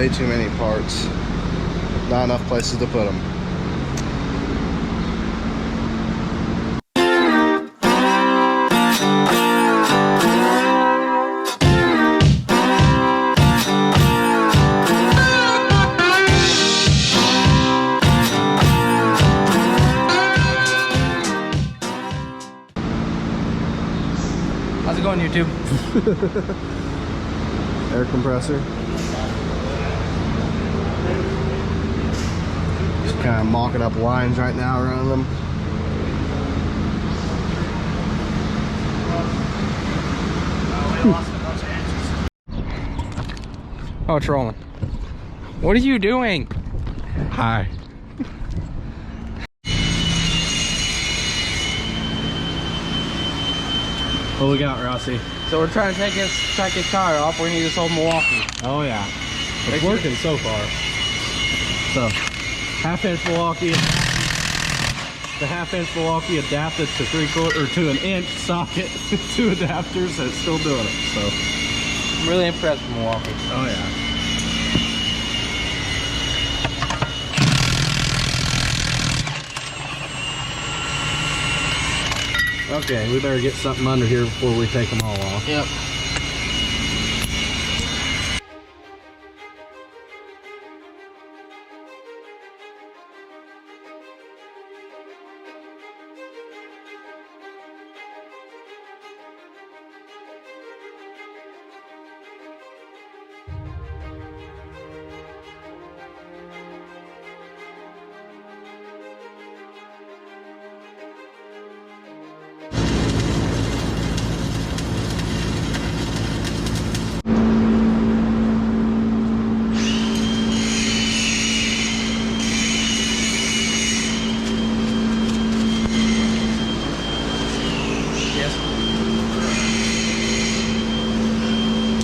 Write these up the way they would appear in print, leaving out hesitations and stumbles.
way too many parts. Not enough places to put them. How's it going, YouTube? Air compressor. Just kind of mocking up lines right now around them. Oh, it's rolling. What are you doing? Hi. What we got, Rossi? So we're trying to take his tire off. We need this old Milwaukee. Oh yeah, it's working so far. So, half-inch Milwaukee. The half-inch Milwaukee adapted to 3/4 or to an inch socket, 2 adapters, and it's still doing it. So, I'm really impressed with Milwaukee. oh yeah. Okay, we better get something under here before we take them all off. Yep.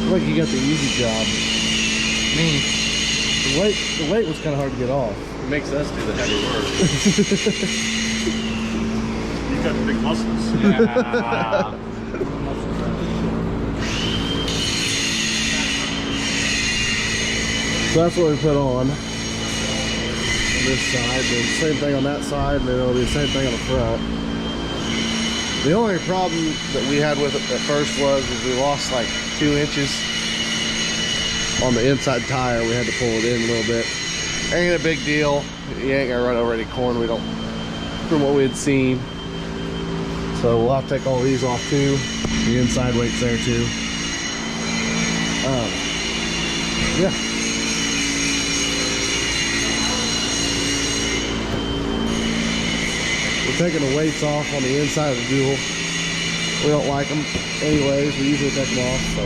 Look, you got the easy job. Me. The weight was kind of hard to get off. It makes us do the heavy work. You got the big muscles. Yeah. So that's what we put on this side, then same thing on that side, and then it'll be the same thing on the front. The only problem that we had with it at first was we lost like 2 inches on the inside tire. We had to pull it in a little bit. Ain't a big deal. You ain't gonna run over any corn. We don't, from what we had seen. So we'll have to take all these off too. The inside weight's there too. Yeah. We're taking the weights off on the inside of the dual. We don't like them anyways. We usually take them off. So.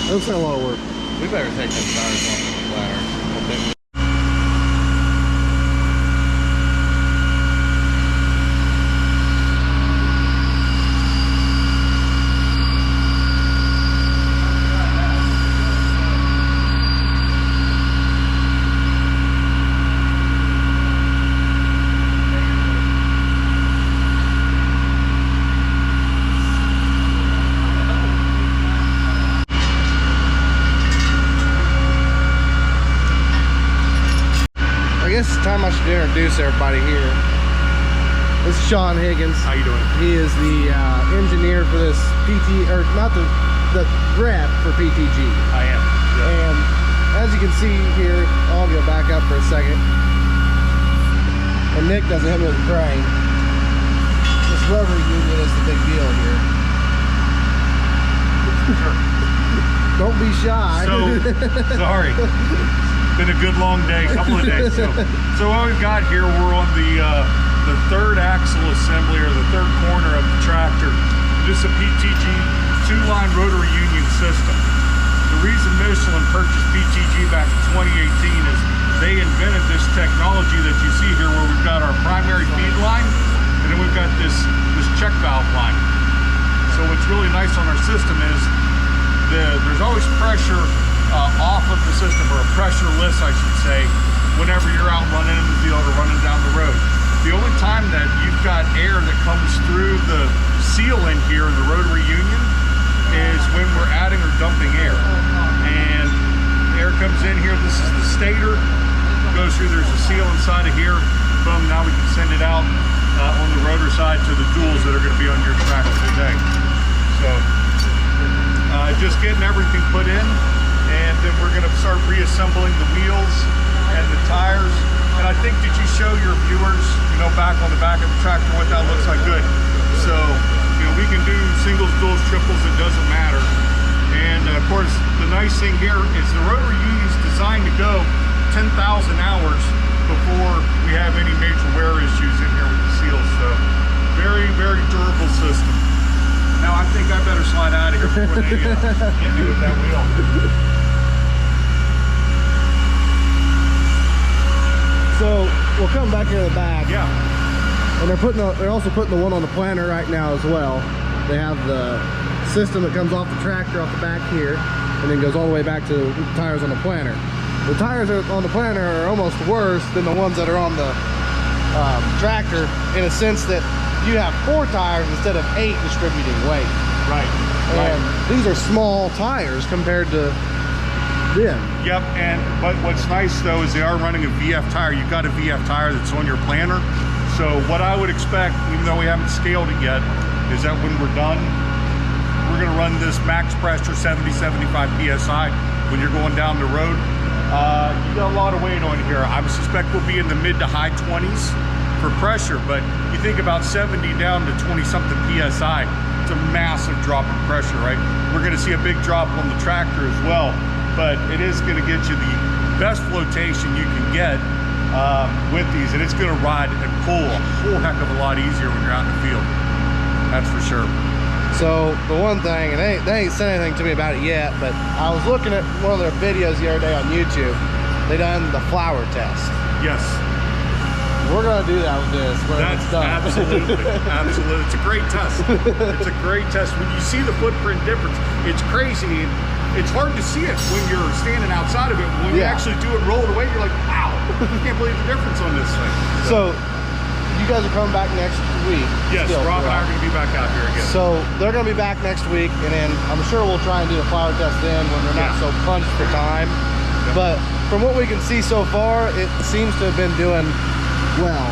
That's not a lot of work. We better take them tires off the ladder. I guess it's time I should introduce everybody here. This is Sean Higgins. How you doing? He is the engineer for this PT, or not the rep for PTG. I am. Yeah. And as you can see here, I'll go back up for a second. And Nick doesn't hit me with the crane. This rubber union is the big deal here. Don't be shy. So, sorry. Been a good long day, couple of days. So what we've got here, we're on the third axle assembly, or the third corner of the tractor. This is a PTG 2-line rotary union system. The reason Michelin purchased PTG back in 2018 is they invented this technology that you see here, where we've got our primary feed line, and then we've got this check valve line. So what's really nice on our system is there's always pressure off of the system, or a pressureless, I should say, whenever you're out running in the field or running down the road. The only time that you've got air that comes through the seal in here in the rotary union is when we're adding or dumping air. And air comes in here, this is the stator, goes through, there's a seal inside of here, boom, now we can send it out on the rotor side to the duals that are going to be on your tractor today. So just getting everything put in, and then we're going to start reassembling the wheels and the tires. And I think, did you show your viewers, you know, back on the back of the tractor what that looks like? Good. So, you know, we can do singles, duals, triples, it doesn't matter. And of course, the nice thing here is the rotary union is designed to go 10,000 hours before we have any major wear issues in here with the seals. So, very, very durable system. Now I think I better slide out of here before they get me with that wheel. So we'll come back here to the back. Yeah. And they're also putting the one on the planter right now as well. They have the system that comes off the tractor off the back here and then goes all the way back to the tires on the planter. The tires on the planter are almost worse than the ones that are on the tractor, in a sense that you have 4 tires instead of 8 distributing weight. Right. And these are small tires compared to them. Yep, but what's nice though is they are running a VF tire. You've got a VF tire that's on your planter. So what I would expect, even though we haven't scaled it yet, is that when we're done, we're gonna run this max pressure 70-75 PSI when you're going down the road. You got a lot of weight on here. I would suspect we'll be in the mid to high 20s for pressure, but you think about 70 down to 20 something PSI, it's a massive drop in pressure, right? We're gonna see a big drop on the tractor as well, but it is gonna get you the best flotation you can get with these, and it's gonna ride and pull a whole heck of a lot easier when you're out in the field. That's for sure. So the one thing, and they ain't said anything to me about it yet, but I was looking at one of their videos the other day on YouTube. They done the flower test. Yes. We're gonna do that with this when it's done. Absolutely, absolutely. It's a great test. It's a great test. When you see the footprint difference, it's crazy. It's hard to see it when you're standing outside of it. When you actually do it, roll it away, you're like, wow, I can't believe the difference on this thing. So you guys are coming back next week. Yes, Rob and I are going to be back out here again. So they're going to be back next week, and then I'm sure we'll try and do the flower test then when they're not so punched for time. But from what we can see so far, it seems to have been doing well.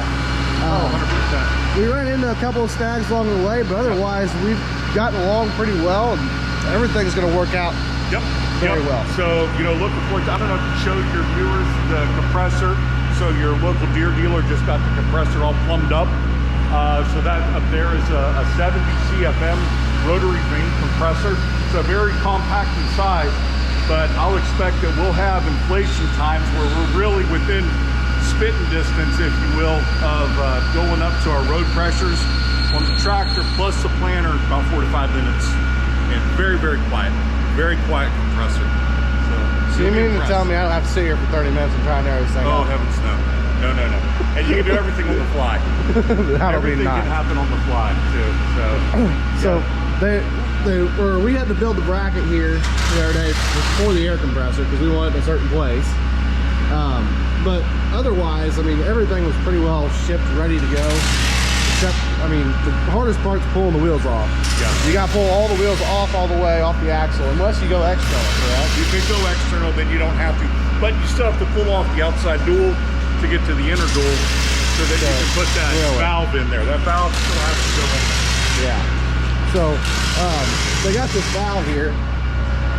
100%. We ran into a couple of snags along the way, but otherwise we've gotten along pretty well, and everything's going to work out very well. So, you know, looking forward to, I don't know if you showed your viewers the compressor. So your local Deere dealer just got the compressor all plumbed up. So that up there is a 70 CFM rotary vane compressor. So very compact in size, but I'll expect that we'll have inflation times where we're really within spitting distance, if you will, of going up to our road pressures on the tractor plus the planter about 4 to 5 minutes. And very, very quiet compressor. So you mean to tell me I don't have to sit here for 30 minutes and try and narrow this thing out? Oh, out? heavens no. No. And you can do everything on the fly. Everything can happen on the fly, too. We had to build the bracket here the other day for the air compressor because we wanted it in a certain place. But otherwise, I mean, everything was pretty well shipped, ready to go. Except, I mean, the hardest part's pulling the wheels off. Yeah. You got to pull all the wheels off all the way off the axle, unless you go external, correct? You can go external, then you don't have to. But you still have to pull off the outside dual to get to the inner dual so that you can put that valve in there. That valve still has to go in there. Yeah. So, they got this valve here,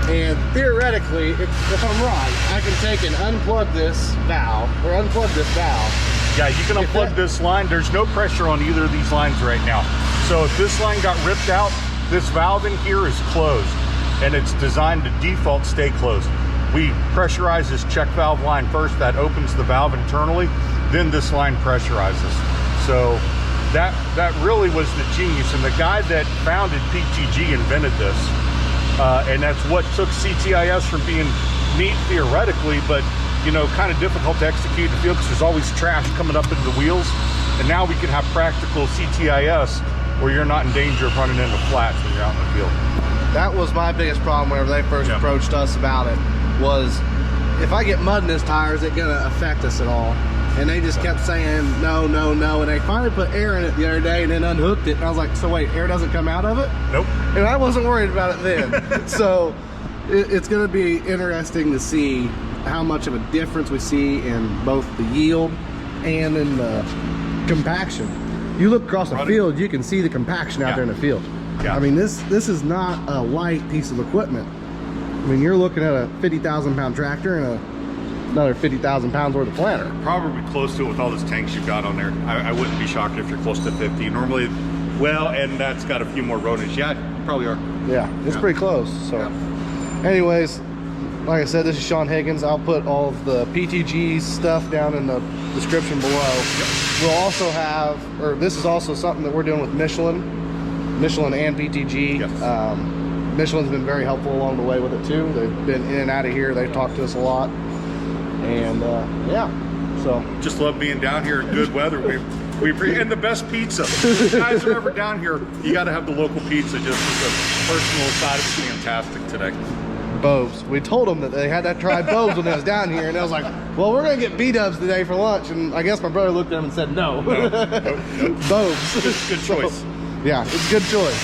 and theoretically, if I'm right, I can take and unplug this valve, or unplug this valve. Yeah, you can unplug this line. There's no pressure on either of these lines right now. So if this line got ripped out, this valve in here is closed, and it's designed to default stay closed. We pressurize this check valve line first. That opens the valve internally. Then this line pressurizes. So that really was the genius. And the guy that founded PTG invented this. And that's what took CTIS from being neat theoretically, but you know, kind of difficult to execute in the field because there's always trash coming up into the wheels. And now we can have practical CTIS where you're not in danger of running into flats when you're out in the field. That was my biggest problem whenever they first approached us about it, was if I get mud in this tire, is it gonna affect us at all? and they just kept saying no, no, no, and they finally put air in it the other day and then unhooked it, and I was like, so wait, air doesn't come out of it? Nope. And I wasn't worried about it then. So it's going to be interesting to see how much of a difference we see in both the yield and in the compaction. You look across the field, you can see the compaction out there in the field. Yeah. I mean, this is not a light piece of equipment. I mean, you're looking at a 50,000 pound tractor and another 50,000 pounds worth of planter. Probably close to it with all those tanks you've got on there. I wouldn't be shocked if you're close to 50. Normally, well, and that's got a few more rodents. Yeah, you probably are. Yeah, it's pretty close. So anyways, like I said, this is Sean Higgins. I'll put all of the PTG stuff down in the description below. We'll also have, or this is also something that we're doing with Michelin and PTG. Yes. Michelin's been very helpful along the way with it too. They've been in and out of here. They've talked to us a lot. And yeah, so. Just love being down here in good weather. We and the best pizza. If you guys are ever down here, you got to have the local pizza. Just the personal side of it's fantastic today. Bob's. We told them that they had to try Bob's when they was down here, and I was like, well, we're gonna get B-dubs today for lunch, and I guess my brother looked at him and said no. Nope. Bob's. Good choice. So, yeah, it's a good choice.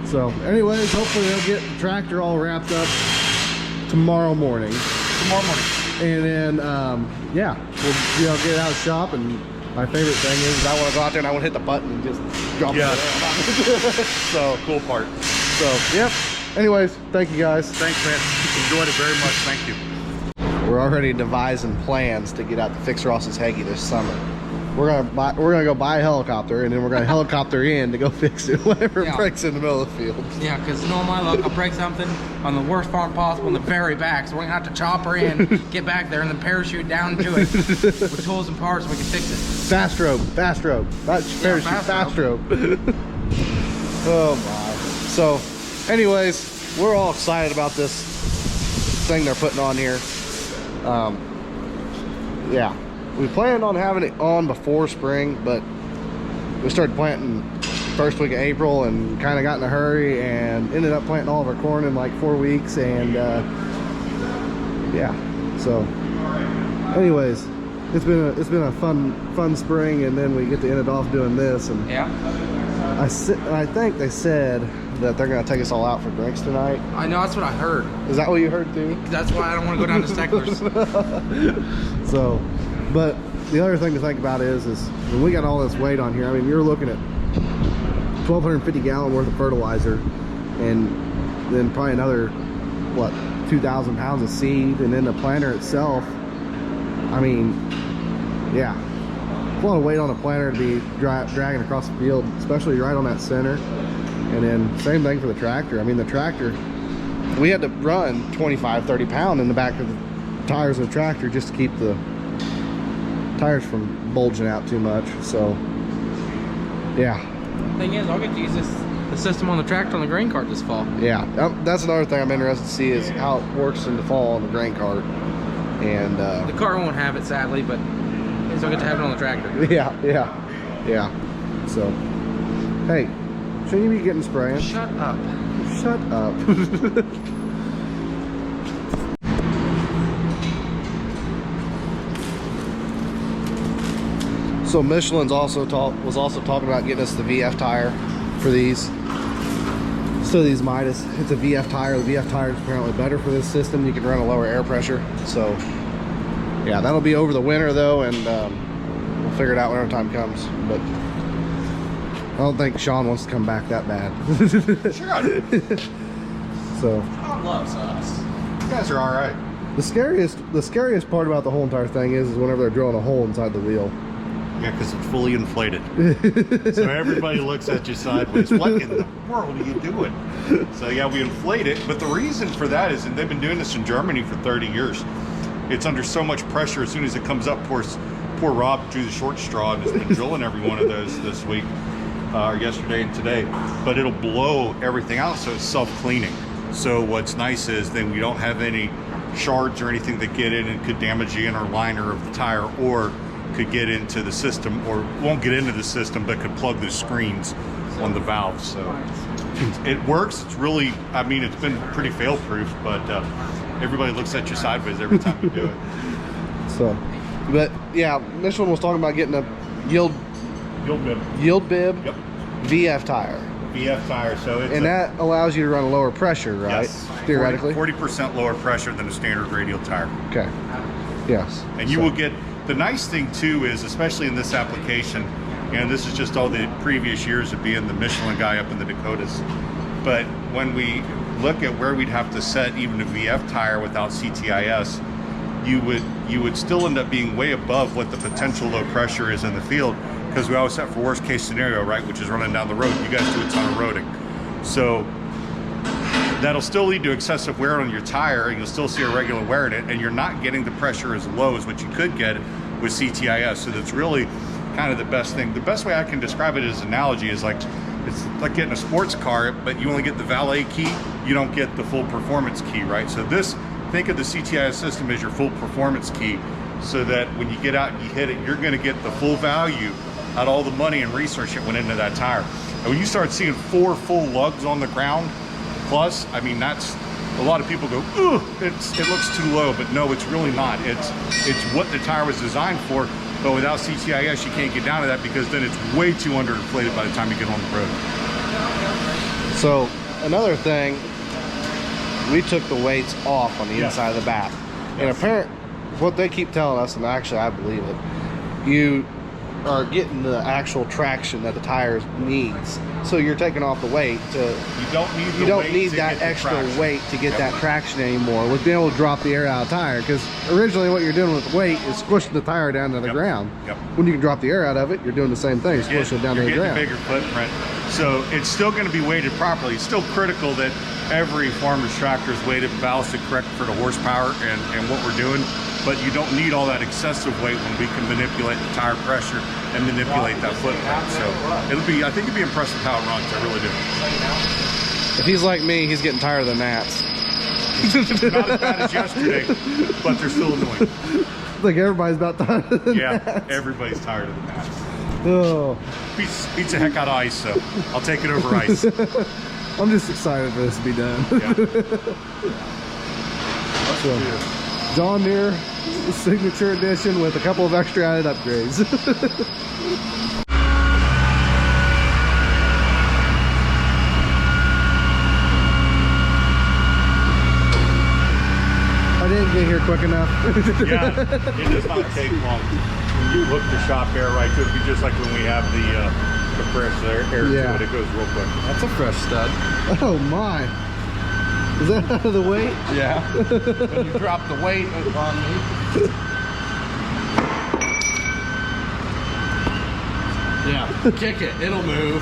So anyways, hopefully they'll get the tractor all wrapped up tomorrow morning. And then yeah, we'll get it out of the shop. And my favorite thing is I want to go out there and I want to hit the button and just drop it. So cool part. So yep. Anyways, thank you guys. Thanks, man. Enjoyed it very much. Thank you. We're already devising plans to get out to fix Ross's Heggie this summer. We're gonna go buy a helicopter, and then we're gonna helicopter in to go fix it whenever it breaks in the middle of the field. Yeah, because you know my luck, I'll break something on the worst part possible in the very back. So we're gonna have to chop her in, get back there, and then parachute down to it with tools and parts so we can fix it. Fast rope. Not parachute, fast rope. Oh my. So, anyways, we're all excited about this thing they're putting on here. Yeah. We planned on having it on before spring, but we started planting first week of April and kind of got in a hurry and ended up planting all of our corn in like 4 weeks. And yeah, so anyways, it's been a fun spring, and then we get to end it off doing this. And yeah, I think they said that they're gonna take us all out for drinks tonight. I know, that's what I heard. Is that what you heard too? That's why I don't want to go down to Steckler's. So, but the other thing to think about is when we got all this weight on here, I mean, you're looking at 1,250 gallon worth of fertilizer, and then probably another, what, 2,000 pounds of seed, and then the planter itself. I mean, yeah, a lot of weight on a planter to be dragging across the field, especially right on that center. And then same thing for the tractor. I mean, the tractor, we had to run 25-30 pound in the back of the tires of the tractor just to keep the tires from bulging out too much. So yeah, Thing is, I'll get to use the system on the tractor on the grain cart this fall. Yeah, that's another thing I'm interested to see is how it works in the fall on the grain cart. And the car won't have it, sadly, but at least I'll get to have it on the tractor. yeah. So hey, shouldn't you be getting spraying? Shut up. Shut up. So Michelin's was also talking about getting us the VF tire for these. So these Midas, it's a VF tire. The VF tire is apparently better for this system. You can run a lower air pressure. So yeah, that'll be over the winter though, and we'll figure it out whenever time comes. But I don't think Sean wants to come back that bad. Sure. So Sean loves us. You guys are all right. the scariest part about the whole entire thing is whenever they're drilling a hole inside the wheel. Yeah, because it's fully inflated. So everybody looks at you sideways. What in the world are you doing? So yeah, we inflate it. But the reason for that is, and they've been doing this in Germany for 30 years. It's under so much pressure. As soon as it comes up, poor Rob drew the short straw and has been drilling every one of those this week, or yesterday and today. But it'll blow everything out, so it's self-cleaning. So what's nice is then we don't have any shards or anything that get in and could damage the inner liner of the tire, or could get into the system, or won't get into the system, but could plug the screens on the valves. So it works. It's really, I mean, it's been pretty fail-proof, but everybody looks at you sideways every time you do it. So But yeah, this one was talking about getting a yield bib Yep. VF tire. VF tire, so it's And that allows you to run a lower pressure, right? yes, Theoretically. 40% lower pressure than a standard radial tire. Okay. Yes. And you will get, the nice thing too is, especially in this application, and this is just all the previous years of being the Michelin guy up in the Dakotas, but when we look at where we'd have to set even a VF tire without CTIS, you would still end up being way above what the potential low pressure is in the field, because we always set for worst case scenario, right, which is running down the road. You guys do a ton of roading. So that'll still lead to excessive wear on your tire, and you'll still see irregular wear in it, and you're not getting the pressure as low as what you could get with CTIS. So that's really kind of the best thing. The best way I can describe it as an analogy is like, it's like getting a sports car, but you only get the valet key, you don't get the full performance key, right? So this, think of the CTIS system as your full performance key, so that when you get out and you hit it, you're gonna get the full value out of all the money and research that went into that tire. And when you start seeing 4 full lugs on the ground, plus, I mean, that's, a lot of people go, ugh, it looks too low, but no, it's really not. It's what the tire was designed for, but without CTIS, you can't get down to that, because then it's way too underinflated by the time you get on the road. So another thing, we took the weights off on the Yes. inside of the back. Yes. And apparent, what they keep telling us, and actually I believe it, you are getting the actual traction that the tires needs. So you're taking off the weight to, You don't need the you don't weight need to that get the extra traction. weight to get Yep. that traction anymore with being able to drop the air out of the tire. Because originally what you're doing with the weight is squishing the tire down to the Yep. ground. Yep. When you can drop the air out of it, you're doing the same thing, squishing it down to You're the getting ground. a bigger footprint. So it's still going to be weighted properly. It's still critical that every farmer's tractor is weighted and ballasted correct for the horsepower and what we're doing. But you don't need all that excessive weight when we can manipulate the tire pressure and manipulate that footprint. So it'll be, I think you'll be impressed with how it runs. I really do. If he's like me, he's getting tired of the gnats. Not as bad as yesterday, but they're still annoying. Like everybody's about tired of the Yeah, gnats. everybody's tired of the gnats. Oh, Beats the heck out of ice, so I'll take it over ice. I'm just excited for this to be done. Yeah. So, John Deere Signature Edition with a couple of extra added upgrades. I didn't get here quick enough. Yeah, it does not take long. When you hook the shop air right to it, it'd be just like when we have the compressor air Yeah. to it, it goes real quick. That's a fresh stud. Oh my. Is that out of the weight? Yeah. When you drop the weight on me. Yeah. Kick it. It'll move.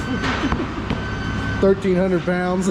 1,300 pounds.